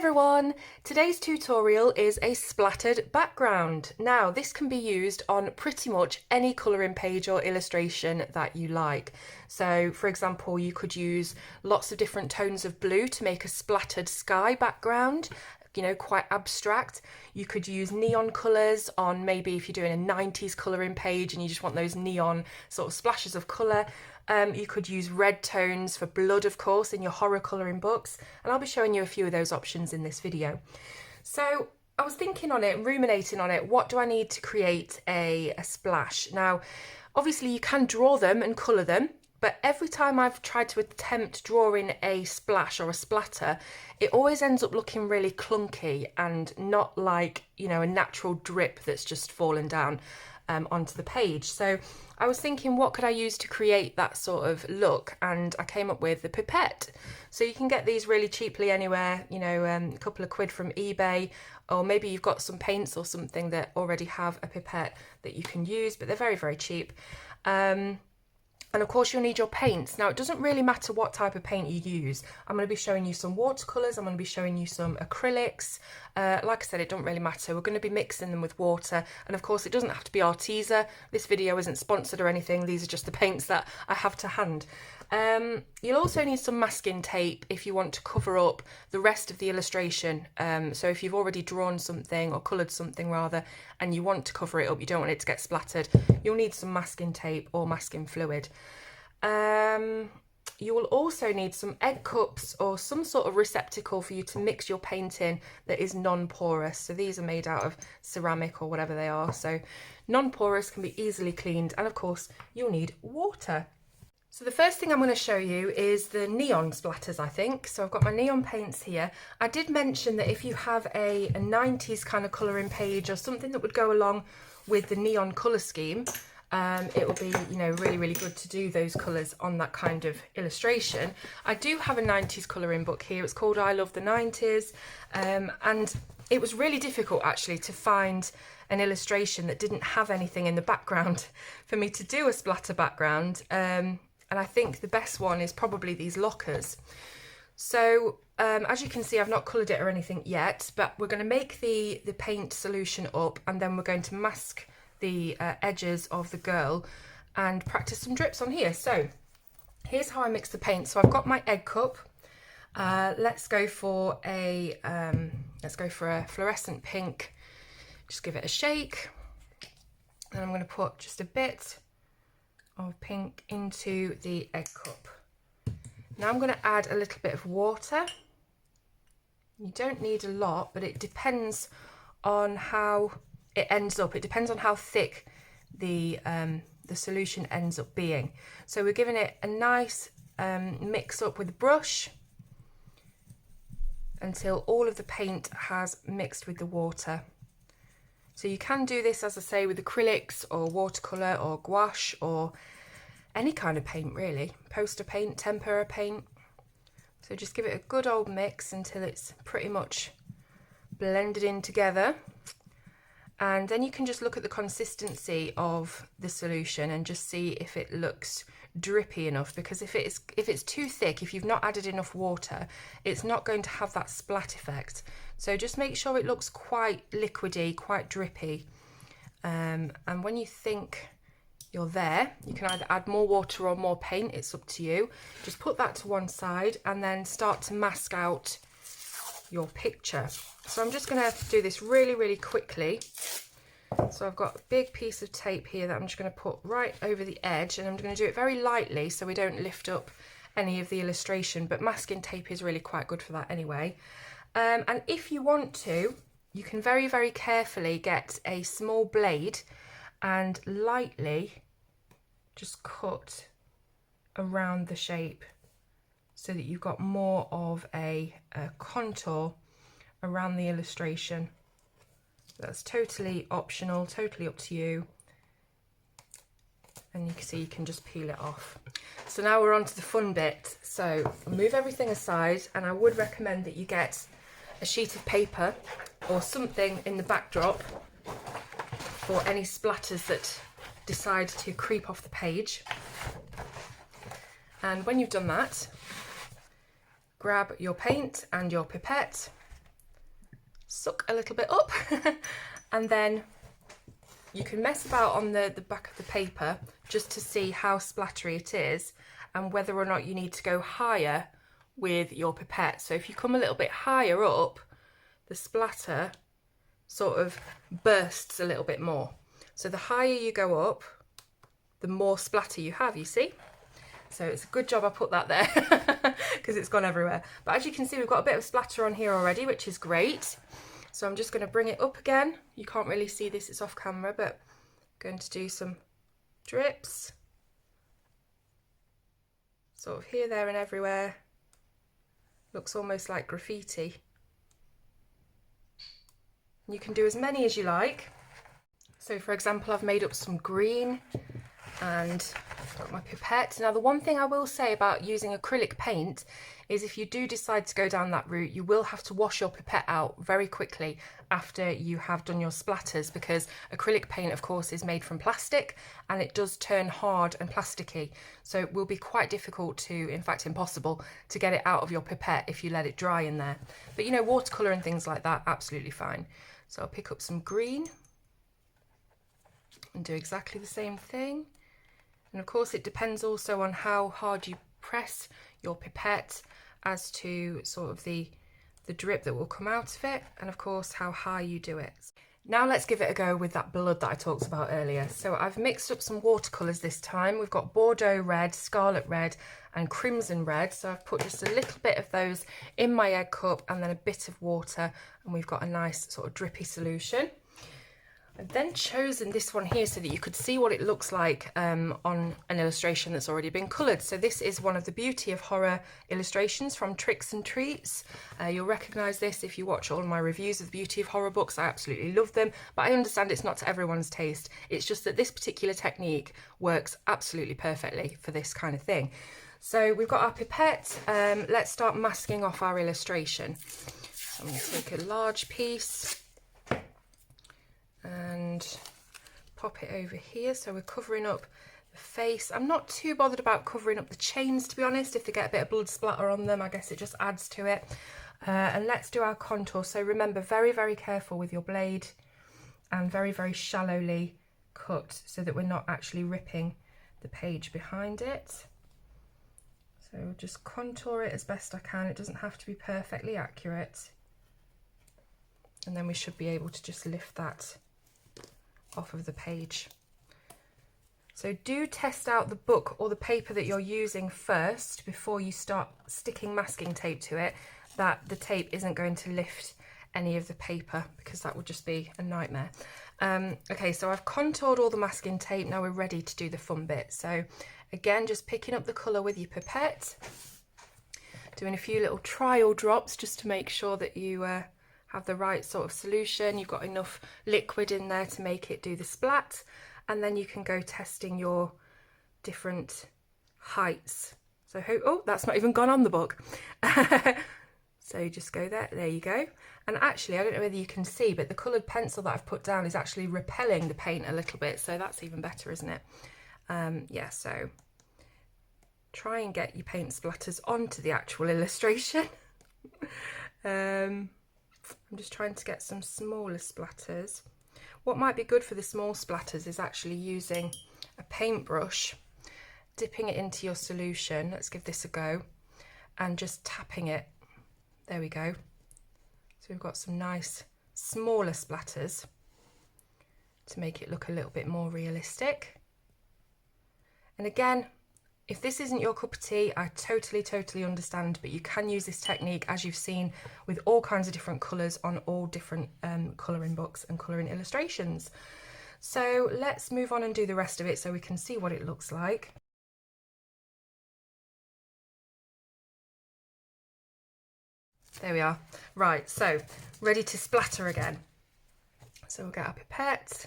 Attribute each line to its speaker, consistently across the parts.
Speaker 1: everyone! Today's tutorial is a splattered background. Now this can be used on pretty much any colouring page or illustration that you like. So for example, you could use lots of different tones of blue to make a splattered sky background, you know, quite abstract. You could use neon colours on maybe if you're doing a 90s colouring page and you just want those neon sort of splashes of colour. You could use red tones for blood, of course, in your horror colouring books, and I'll be showing you a few of those options in this video. So I was thinking on it, ruminating on it, what do I need to create a splash? Now, obviously you can draw them and colour them, but every time I've tried to attempt drawing a splash or a splatter, it always ends up looking really clunky and not like, you know, a natural drip that's just fallen down onto the page. So I was thinking, what could I use to create that sort of look? And I came up with the pipette. So you can get these really cheaply anywhere, you know, a couple of quid from eBay, or maybe you've got some paints or something that already have a pipette that you can use, but they're very, very cheap. And of course you'll need your paints. Now it doesn't really matter what type of paint you use. I'm going to be showing you some watercolours, I'm going to be showing you some acrylics. Like I said, it doesn't really matter. We're going to be mixing them with water. And of course it doesn't have to be Arteza. This video isn't sponsored or anything. These are just the paints that I have to hand. You'll also need some masking tape if you want to cover up the rest of the illustration. So if you've already drawn something or coloured something rather, and you want to cover it up, you don't want it to get splattered, you'll need some masking tape or masking fluid. You will also need some egg cups or some sort of receptacle for you to mix your paint in that is non-porous. So these are made out of ceramic or whatever they are. So non-porous, can be easily cleaned, and of course you'll need water. So the first thing I'm going to show you is the neon splatters, I think. So I've got my neon paints here. I did mention that if you have a 90s kind of colouring page or something that would go along with the neon colour scheme, it will be, you know, really, really good to do those colours on that kind of illustration. I do have a 90s colouring book here. It's called I Love the 90s. And it was really difficult actually to find an illustration that didn't have anything in the background for me to do a splatter background. And I think the best one is probably these lockers. So as you can see, I've not coloured it or anything yet, but we're going to make the paint solution up, and then we're going to mask the edges of the girl and practice some drips on here. So here's how I mix the paint. So I've got my egg cup. Let's go for a fluorescent pink. Just give it a shake. And I'm going to put just a bit of pink into the egg cup. Now I'm going to add a little bit of water. You don't need a lot, but it depends on how it ends up. It depends on how thick the solution ends up being. So we're giving it a nice mix up with a brush until all of the paint has mixed with the water. So you can do this, as I say, with acrylics or watercolour or gouache or any kind of paint really, poster paint, tempera paint. So just give it a good old mix until it's pretty much blended in together. And then you can just look at the consistency of the solution and just see if it looks drippy enough, because if it's too thick, if you've not added enough water, it's not going to have that splat effect. So just make sure it looks quite liquidy, quite drippy. And when you think you're there, you can either add more water or more paint, it's up to you. Just put that to one side and then start to mask out your picture. So I'm just going to do this really, really quickly. So I've got a big piece of tape here that I'm just going to put right over the edge, and I'm going to do it very lightly so we don't lift up any of the illustration, but masking tape is really quite good for that anyway. And if you want to, you can very, very carefully get a small blade and lightly just cut around the shape so that you've got more of a contour around the illustration. That's totally optional, totally up to you. And you can see you can just peel it off. So now we're on to the fun bit. So move everything aside, and I would recommend that you get a sheet of paper or something in the backdrop for any splatters that decide to creep off the page. And when you've done that, grab your paint and your pipette suck a little bit up and then you can mess about on the back of the paper just to see how splattery it is and whether or not you need to go higher with your pipette. So if you come a little bit higher up, the splatter sort of bursts a little bit more. So the higher you go up, the more splatter you have, you see? So it's a good job I put that there because it's gone everywhere. But as you can see, we've got a bit of splatter on here already, which is great. So I'm just going to bring it up again. You can't really see this, it's off camera, but I'm going to do some drips. Sort of here, there and everywhere. Looks almost like graffiti. And you can do as many as you like. So for example, I've made up some green and I've got my pipette. Now the one thing I will say about using acrylic paint is if you do decide to go down that route, you will have to wash your pipette out very quickly after you have done your splatters, because acrylic paint of course is made from plastic and it does turn hard and plasticky. So it will be quite difficult to, in fact impossible, to get it out of your pipette if you let it dry in there. But you know, watercolour and things like that, absolutely fine. So I'll pick up some green and do exactly the same thing. And of course it depends also on how hard you press your pipette as to sort of the drip that will come out of it, and of course how high you do it. Now let's give it a go with that blood that I talked about earlier. So I've mixed up some watercolours this time. We've got Bordeaux red, Scarlet red and Crimson red. So I've put just a little bit of those in my egg cup and then a bit of water, and we've got a nice sort of drippy solution. I've then chosen this one here so that you could see what it looks like on an illustration that's already been coloured. So this is one of the Beauty of Horror illustrations from Tricks and Treats. You'll recognise this if you watch all of my reviews of the Beauty of Horror books. I absolutely love them, but I understand it's not to everyone's taste. It's just that this particular technique works absolutely perfectly for this kind of thing. So we've got our pipette. Let's start masking off our illustration. So I'm going to take a large piece and pop it over here, so we're covering up the face. I'm not too bothered about covering up the chains, to be honest. If they get a bit of blood splatter on them, I guess it just adds to it. And let's do our contour. So remember, very, very careful with your blade and very, very shallowly cut so that we're not actually ripping the page behind it. So just contour it as best I can. It doesn't have to be perfectly accurate. And then we should be able to just lift that off of the page. So do test out the book or the paper that you're using first before you start sticking masking tape to it, that the tape isn't going to lift any of the paper, because that would just be a nightmare. Okay, so I've contoured all the masking tape. Now we're ready to do the fun bit. So again, just picking up the colour with your pipette, doing a few little trial drops just to make sure that you have the right sort of solution. You've got enough liquid in there to make it do the splat, and then you can go testing your different heights. So oh, that's not even gone on the book. So you just go there you go. And actually, I don't know whether you can see, but the coloured pencil that I've put down is actually repelling the paint a little bit, so that's even better, isn't it? Yeah, so try and get your paint splatters onto the actual illustration. I'm just trying to get some smaller splatters. What might be good for the small splatters is actually using a paintbrush, dipping it into your solution. Let's give this a go, and just tapping it. There we go. So we've got some nice smaller splatters to make it look a little bit more realistic. And again, if this isn't your cup of tea, I totally understand, but you can use this technique, as you've seen, with all kinds of different colours on all different colouring books and colouring illustrations. So let's move on and do the rest of it so we can see what it looks like. There we are. Right, so ready to splatter again. So we'll get our pipette.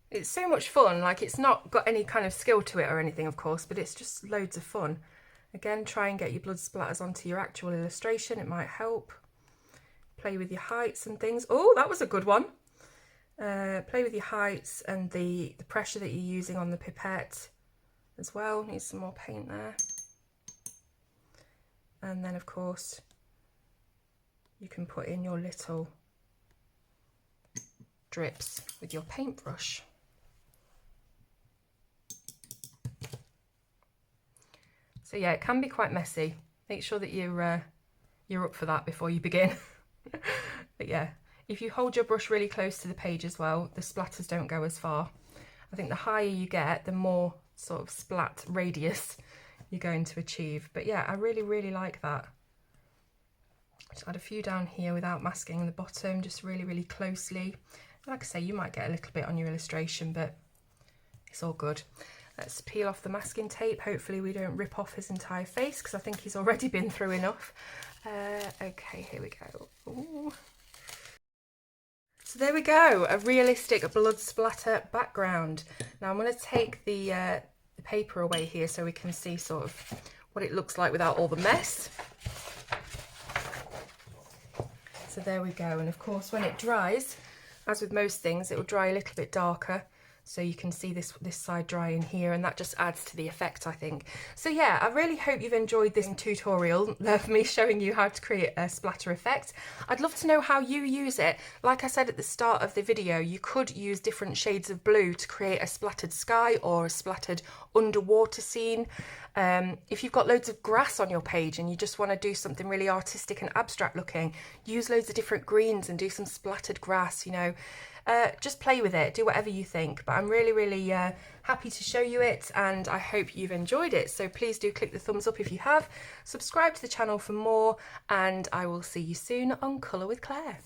Speaker 1: It's so much fun. Like, it's not got any kind of skill to it or anything, of course, but it's just loads of fun. Again, try and get your blood splatters onto your actual illustration. It might help. Play with your heights and things. Oh, that was a good one. Play with your heights and the pressure that you're using on the pipette as well. Need some more paint there. And then, of course, you can put in your little strips with your paintbrush. So yeah, it can be quite messy. Make sure that you're up for that before you begin. But yeah, if you hold your brush really close to the page as well, the splatters don't go as far. I think the higher you get, the more sort of splat radius you're going to achieve. But yeah, I really like that. Just add a few down here without masking the bottom, just really closely. Like I say, you might get a little bit on your illustration, but it's all good. Let's peel off the masking tape. Hopefully we don't rip off his entire face, because I think he's already been through enough. Okay, here we go. Ooh. So there we go, a realistic blood splatter background. Now I'm going to take the paper away here so we can see sort of what it looks like without all the mess. So there we go, and of course when it dries, as with most things, it will dry a little bit darker. So you can see this side drying here, and that just adds to the effect, I think. So yeah, I really hope you've enjoyed this tutorial of me showing you how to create a splatter effect. I'd love to know how you use it. Like I said at the start of the video, you could use different shades of blue to create a splattered sky or a splattered underwater scene. If you've got loads of grass on your page and you just want to do something really artistic and abstract looking, use loads of different greens and do some splattered grass, you know. Just play with it, do whatever you think, but I'm really happy to show you it, and I hope you've enjoyed it. So please do click the thumbs up if you have, subscribe to the channel for more, and I will see you soon on Colour with Claire.